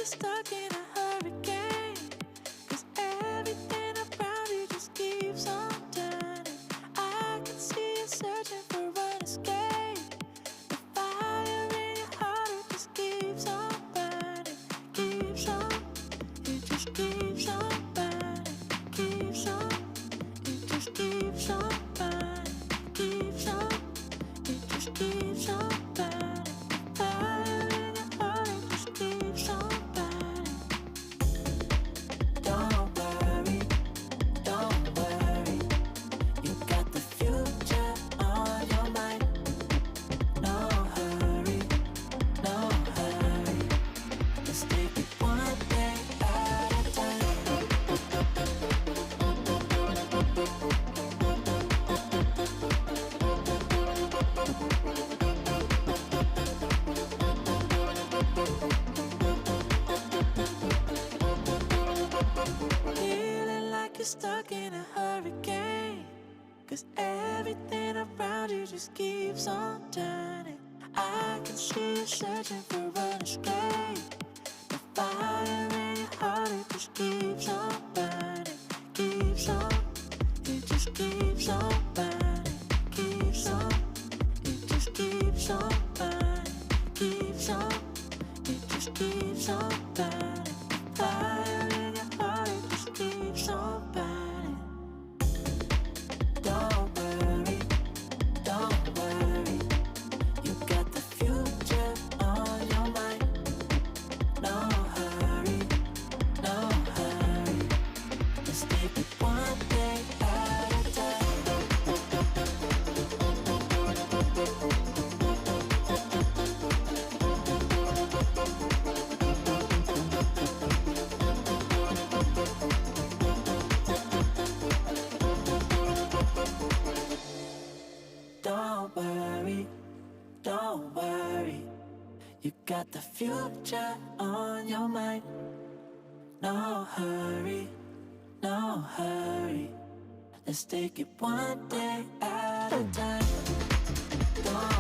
you're stuck in a hurricane, 'cause everything around you just keeps on turning. I can see you searching for an escape. The fire in your heart, it just keeps on burning. Keeps on, it just keeps on burning. Keeps on, it just keeps on burning. Keeps on, it just keeps on burning. Fire in your heart, it just keeps on burning. Don't worry, you got the future on your mind. No hurry, let's take it one day at a time. Feeling like you're stuck in a hurricane, 'cause everything around you just keeps on turning. I can see you searching for an escape. The fire in your heart, it just keeps on burning. Keeps on, it just keeps on burning. Keeps on, it just keeps on burning. Keeps on, it just keeps on burning. Fire in your heart, it just keeps on burning. Don't worry, you got the future on your mind. No hurry, let's take it one day at a time. Don't worry, you got the future on your mind. No hurry, let's take it one day at a time. Don't